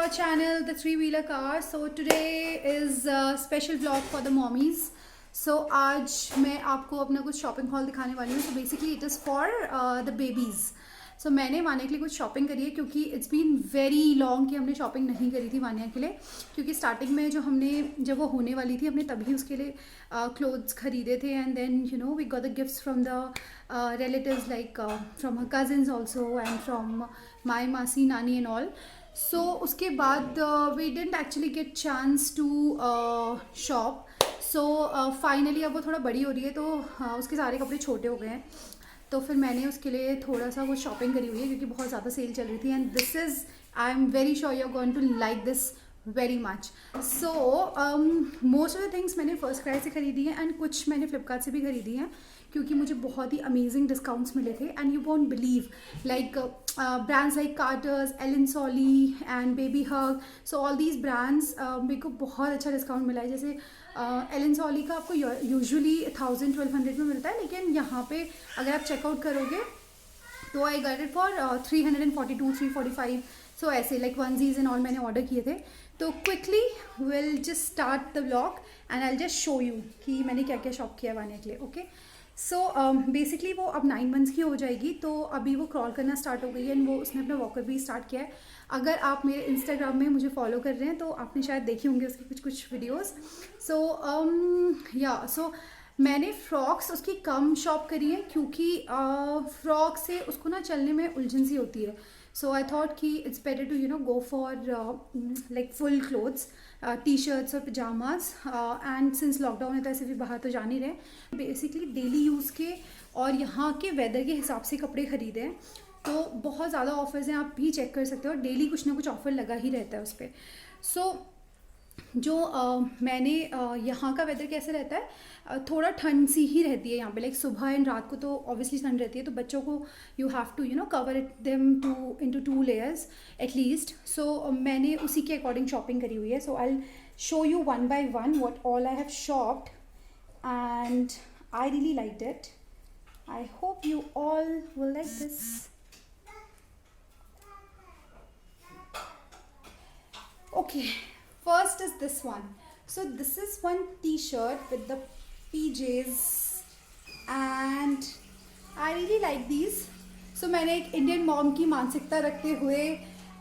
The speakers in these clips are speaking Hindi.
our channel, The Three Wheeler Car. So today is a special vlog for the mommies. So आज मैं आपको अपना कुछ शॉपिंग हॉल दिखाने वाली हूँ. So basically it is for the babies. So मैंने वानिया के लिए कुछ शॉपिंग करी है क्योंकि इट्स बीन वेरी लॉन्ग कि हमने शॉपिंग नहीं करी थी वानिया के लिए. क्योंकि स्टार्टिंग में जब वो होने वाली थी हमने तभी उसके लिए क्लोथ्स खरीदे थे. And then you know we got the gifts from the relatives like from her cousins also and from my मासी नानी एंड ऑल. सो उसके बाद we didn't actually get chance to shop. So finally अब वो थोड़ा बड़ी हो रही है तो उसके सारे कपड़े छोटे हो गए हैं. तो फिर मैंने उसके लिए थोड़ा सा वो शॉपिंग करी हुई है क्योंकि बहुत ज़्यादा सेल चल रही थी. And this is I am very sure you are going to like this very much. So most of the things मैंने फर्स्ट क्राई से खरीदी हैं एंड कुछ मैंने फ्लिपकार्ट से भी खरीदी हैं क्योंकि मुझे बहुत ही अमेजिंग डिस्काउंट्स मिले थे. And you won't believe like brands like Carter's, Allen Solly and Babyhug. So all these brands मेरे को बहुत अच्छा डिस्काउंट मिला है. जैसे एलन सॉली का आपको यूजुअली 1000-1200 में मिलता है, लेकिन यहाँ पे अगर आप चेकआउट करोगे तो आई गॉट इट फॉर 342-345. सो ऐसे लाइक वनजीज एंड ऑल मैंने ऑर्डर किए थे. तो quickly will just start the vlog and I just show you कि मैंने क्या क्या शॉप किया वाने के लिए. ओके. सो बेसिकली वो अब 9 मंथ्स की हो जाएगी तो अभी वो क्रॉल करना स्टार्ट हो गई है एंड वो उसने अपना वॉकर भी स्टार्ट किया है. अगर आप मेरे इंस्टाग्राम में मुझे फॉलो कर रहे हैं तो आपने शायद देखे होंगे उसके कुछ वीडियोस. सो मैंने फ्रॉक्स उसकी कम शॉप करी है क्योंकि फ्रॉक से उसको ना चलने में उलझन सी होती है. So I thought कि it's better to go for like full clothes, t-shirts और pajamas. And since lockdown है तो ऐसे भी बाहर तो जा नहीं रहे. Basically daily use के और यहाँ के वेदर के हिसाब से कपड़े खरीदे हैं तो बहुत ज़्यादा ऑफर्स हैं, आप भी चेक कर सकते हो. डेली कुछ ना कुछ ऑफर लगा ही रहता है उस पर. सो जो मैंने यहाँ का वेदर कैसे रहता है, थोड़ा ठंड सी ही रहती है यहाँ पे. लाइक सुबह एंड रात को तो ऑब्वियसली ठंड रहती है तो बच्चों को you have to cover it them into 2 layers at least. So मैंने उसी के अकॉर्डिंग शॉपिंग करी हुई है. So I show you one by one what all I have shopped and I really liked it. I hope you all will like this. Okay, first is this one. So this is one t-shirt with the PJs and I really like these. So मैंने एक इंडियन मॉम की मानसिकता रखते हुए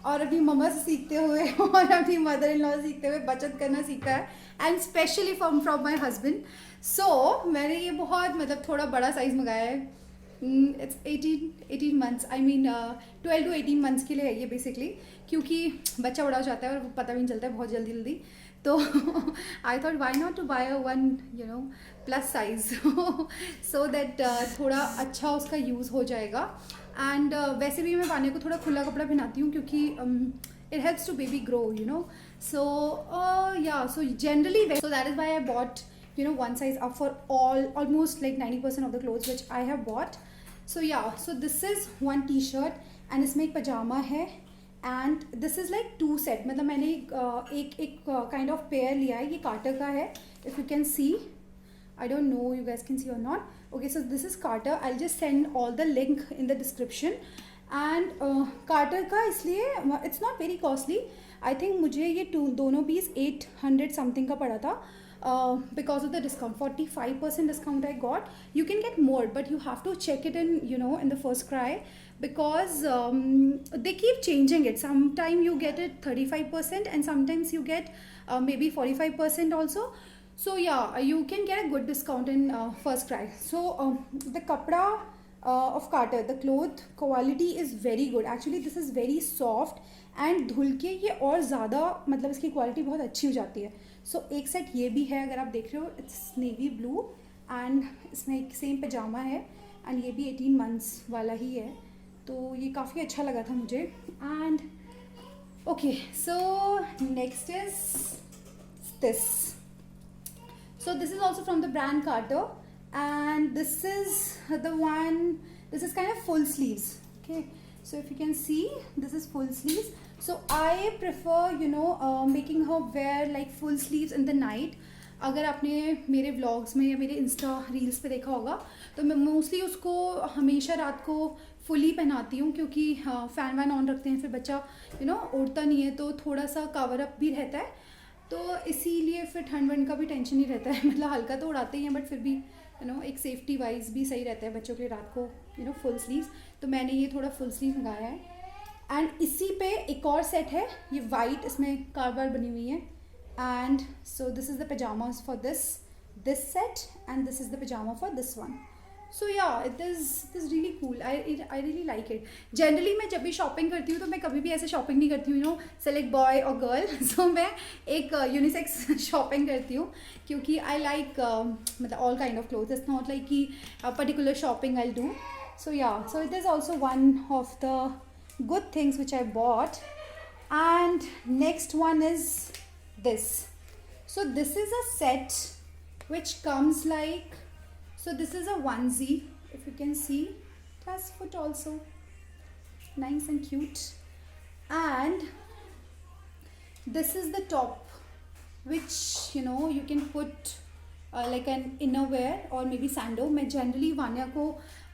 और अपनी मम्मा से सीखते हुए और अपनी मदर इन लॉ से सीखते हुए बचत करना सीखा है and specially from my husband. So मैंने ये बहुत थोड़ा बड़ा साइज़ मंगाया है. It's 18 months, I mean 12 to 18 months के लिए है ये बेसिकली क्योंकि बच्चा बड़ा हो जाता है और पता भी नहीं चलता है बहुत जल्दी. तो I thought why not to buy one plus size so that थोड़ा अच्छा उसका यूज़ हो जाएगा. एंड वैसे भी मैं पाने को थोड़ा खुला कपड़ा पहनाती हूँ क्योंकि it helps to baby grow, so so generally, so that is why I bought one size up for almost like 90% of the clothes which I have bought. So so this is one t-shirt and इसमें एक पजामा है and this is like 2 set. मतलब मैंने एक kind of pair लिया है. ये कार्टर का है, if you can see. I don't know you guys can see or not. Okay, so this is Carter. I'll just send all the link in the description. And Carter का इसलिए it's not very costly. I think मुझे ये दोनों पीस 800 something का पड़ा था. Because of the discount, 45% discount I got. You can get more, but you have to check it in the first cry because they keep changing it. Sometimes you get it 35% and sometimes you get maybe 45% also. So you can get a good discount in first cry. So the kapda of Carter, the cloth quality is very good. Actually this is very soft and धुल के ये और ज़्यादा इसकी क्वालिटी बहुत अच्छी हो जाती है. सो एक सेट ये भी है अगर आप देख रहे हो. इट्स नेवी ब्लू एंड इसमें एक सेम पजामा है एंड ये भी 18 मंथ्स वाला ही है तो ये काफ़ी अच्छा लगा था मुझे. And okay, so next is this. So this is also from the brand Carter and this is the one, this is kind of full sleeves. Okay, so if you can see, this is full sleeves. So I prefer making her wear like full sleeves in the night अगर आपने मेरे व्लॉग्स में या मेरे इंस्टा रील्स पे देखा होगा तो मैं मोस्टली उसको हमेशा रात को फुली पहनाती हूँ, क्योंकि फ़ैन वैन ऑन रखते हैं फिर बच्चा उड़ता नहीं है, तो थोड़ा सा कवर अप भी रहता है, तो इसीलिए फिर ठंड वंड का भी टेंशन नहीं रहता है। मतलब हल्का तो उड़ाते ही हैं बट फिर भी एक सेफ्टी वाइज भी सही रहता है बच्चों के लिए रात को फुल स्लीव्स। तो मैंने ये थोड़ा फुल स्लीव मंगाया है। एंड इसी पे एक और सेट है, ये वाइट, इसमें कारवार बनी हुई है। And so this is the pajamas for this set and this is the pajama for this one. So yeah it is really cool, I really like it. Generally मैं जब भी शॉपिंग करती हूँ तो मैं कभी भी ऐसे शॉपिंग नहीं करती हूँ सेलेक्ट बॉय और गर्ल। सो मैं एक यूनिसेक्स शॉपिंग करती हूँ, क्योंकि आई लाइक मतलब all kind of clothes, it's not like कि particular shopping I do. So yeah, so it is also one of the good things which I bought. And next one is this. So this is a set which comes like, so this is a onesie, if you can see, it has foot also, nice and cute. And this is the top which you can put like an innerwear or maybe sando. मैं जनरली वान्या को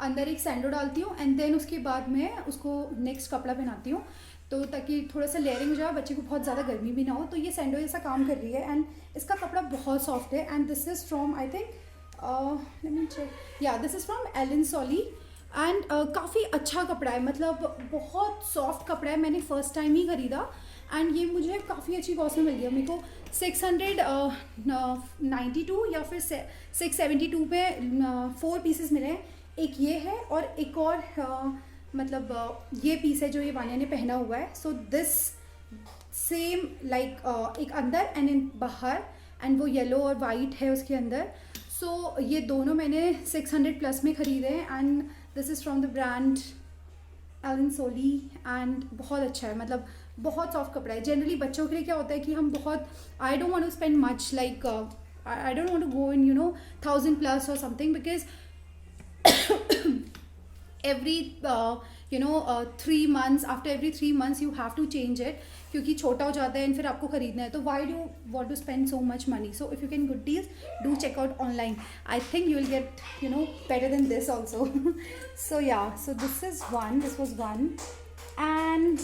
अंदर एक सैंडो डालती हूँ एंड देन उसके बाद मैं उसको नेक्स्ट कपड़ा पहनाती हूँ, तो ताकि थोड़ा सा लेयरिंग हो जाए, बच्चे को बहुत ज़्यादा गर्मी भी ना हो। तो ये सैंडो जैसा काम कर रही है एंड इसका कपड़ा बहुत सॉफ्ट है। And this is from I think let me check, yeah this is from Allen Solly. And काफ़ी अच्छा कपड़ा है, मतलब बहुत सॉफ्ट कपड़ा है। मैंने फ़र्स्ट टाइम ही ख़रीदा एंड ये मुझे काफ़ी अच्छी कॉस्ट में मिल गया। मेरे को 692 या फिर 672 पे 4 पीसेस मिले हैं। एक ये है और एक और मतलब ये पीस है जो ये वानिया ने पहना हुआ है। सो दिस सेम लाइक एक अंदर एंड इन बाहर, एंड वो येलो और वाइट है उसके अंदर। सो ये दोनों मैंने 600 प्लस में ख़रीदे हैं and this is from the brand Elon Solly and बहुत अच्छा है, मतलब बहुत सॉफ्ट कपड़ा है। जनरली बच्चों के लिए क्या होता है कि हम बहुत, I don't want to spend much, like I don't want to go in 1000 plus और something, because every 3 months, after every 3 months you have to change it, क्योंकि छोटा हो जाता है एंड फिर आपको ख़रीदना है, तो why do you want to spend so much money? So if you can good deals, do check out online. I think you will get better than this also. So yeah, so this was one. And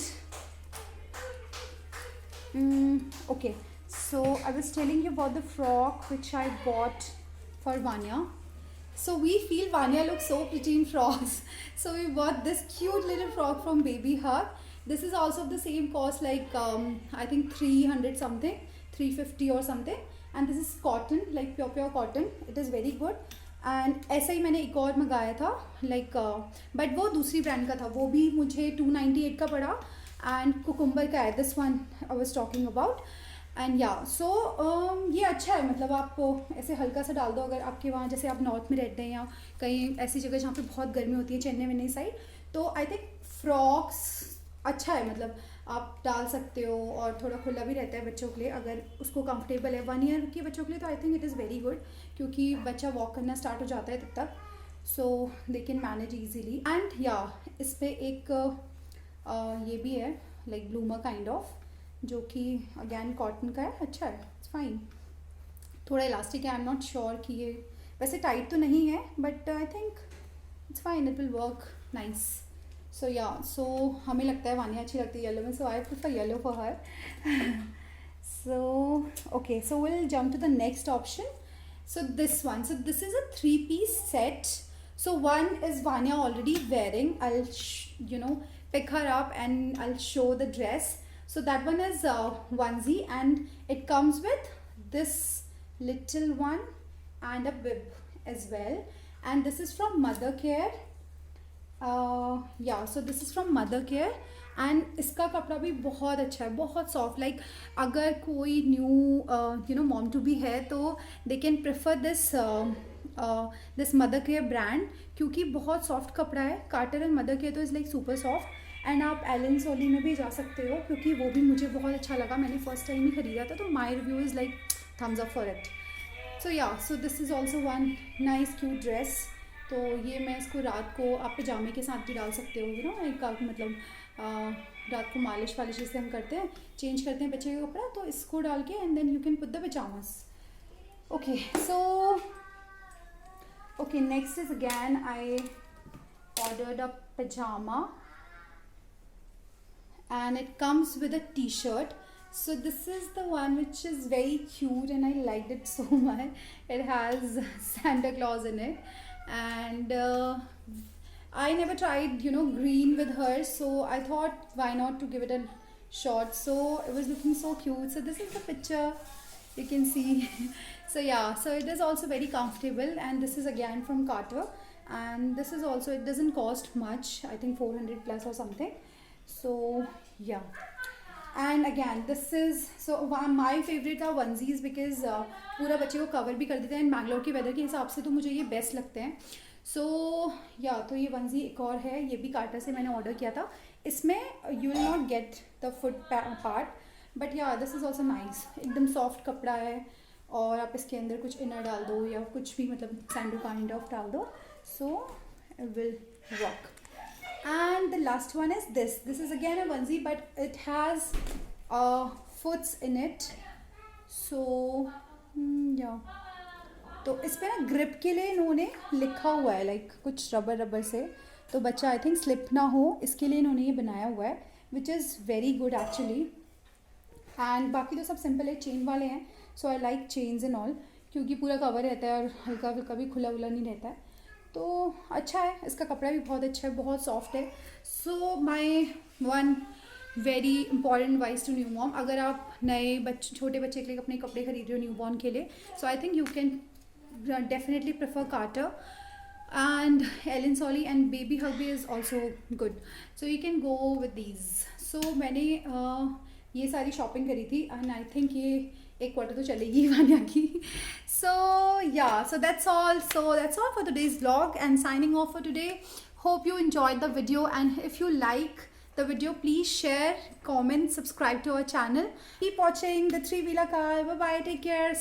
okay, so I was telling you about the frock which I bought for Vanya. So we feel Vanya looks so pretty in frocks. So we bought this cute little frock from Baby Hug. This is also of the same cost, like I think 300 something, 350 or something. And this is cotton, like pure cotton. It is very good. And ऐसा ही मैंने एक और मंगाया था, like but वो दूसरी ब्रांड का था, वो भी मुझे 298 का पड़ा। And कुकुम्बर का है, this one I was talking about. And या सो ये अच्छा है, मतलब आप ऐसे हल्का सा डाल दो अगर आपके वहाँ, जैसे आप नॉर्थ में रहते हैं या कहीं ऐसी जगह जहाँ पे बहुत गर्मी होती है, चेन्नई वेन्नई साइड, तो आई थिंक फ्रॉक्स अच्छा है, मतलब आप डाल सकते हो और थोड़ा खुला भी रहता है बच्चों के लिए, अगर उसको कंफर्टेबल है। 1 ईयर के बच्चों के लिए तो I think it is very good, क्योंकि बच्चा वॉक करना स्टार्ट हो जाता है तब तक, so they can manage easily. And yeah इस पर एक ये भी है, लाइक ब्लूमर काइंड ऑफ, जो कि अगैन कॉटन का है, अच्छा है, इट्स फाइन। थोड़ा इलास्टिक है, आई एम नॉट श्योर कि ये वैसे टाइट तो नहीं है, but I think it's fine, it will work nice. So yeah, so हमें लगता है वानिया अच्छी लगती है येलो में, so I prefer yellow for her. So okay, so will jump to the next option. So this one, so this is a 3-piece set. So one is Vanya already wearing, I'll pick her up and I'll show the dress. So that one is onesie and it comes with this little one and a bib as well, and this is from Mother Care. Yeah, so this is from Mother Care and इसका कपड़ा भी बहुत अच्छा है, बहुत सॉफ्ट, लाइक अगर कोई न्यू मॉम टू बी है तो they can prefer this mother care brand, क्योंकि बहुत सॉफ्ट कपड़ा है। कार्टर एंड मदर केयर तो is like super soft. And आप एलन सोली में भी जा सकते हो, क्योंकि वो भी मुझे बहुत अच्छा लगा, मैंने फर्स्ट टाइम ही ख़रीदा था, तो my review is like thumbs up for it. So yeah, so this is also one nice cute dress. तो ये मैं इसको रात को आप पजामे के साथ भी डाल सकते हो, एक मतलब रात को मालिश वालिश जैसे हम करते हैं, चेंज करते हैं बच्चे का कपड़ा, तो इसको डाल के and then you can put the pyjamas. Okay, so okay, next is again I ordered a pajama and it comes with a t-shirt. So this is the one which is very cute and I liked it so much. It has Santa Claus in it, and I never tried, green with her, so I thought why not to give it a shot. So it was looking so cute. So this is the picture you can see. So yeah, so it is also very comfortable, and this is again from Carter, and this is also, it doesn't cost much, I think 400 plus or something. So yeah, and again this is, so my favorite are onesies because पूरा बच्चे को कवर भी कर देते हैं, एंड बैंगलोर के वेदर के हिसाब से तो मुझे ये बेस्ट लगते हैं. सो या तो ये वंजी एक और है, ये भी कार्टर से मैंने ऑर्डर किया था. इसमें you will not get the foot part, but या दिस इज़ ऑल्सो नाइस. एकदम सॉफ्ट कपड़ा है, और आप इसके अंदर कुछ इनर डाल दो या कुछ भी, मतलब सैंडो काइंड ऑफ डाल दो, so it will work. And the last one is this. This is again a onesie, but it has foots in it. So yeah. तो इस पे ना ग्रिप के लिए इन्होंने लिखा हुआ है, लाइक कुछ रबर रबर से, तो बच्चा आई थिंक स्लिप ना हो इसके लिए इन्होंने ये बनाया हुआ है, which is very good actually. And बाकी तो सब सिंपल है, चेन वाले हैं. So I like chains and all, क्योंकि पूरा कवर रहता है और हल्का हल्का भी खुला खुला नहीं रहता है, तो अच्छा है. इसका कपड़ा भी बहुत अच्छा है, बहुत सॉफ्ट है. So my one very important wise to new mom, अगर आप नए बच्चे, छोटे बच्चे के लिए अपने कपड़े खरीद रहे हो न्यू बॉर्न के लिए, so I think you can definitely prefer Carter and Ellen Solly, and Baby Hugby is also good, so you can go with these. So मैंने ये सारी शॉपिंग करी थी, एंड आई थिंक ये एक क्वार्टर तो चलेगी वानिया की. So yeah, so that's all for today's vlog, and signing off for today. Hope you enjoyed the video, and if you like the video, please share, comment, subscribe to our channel. Keep watching the 3 Wheeler Car. Bye bye, take care.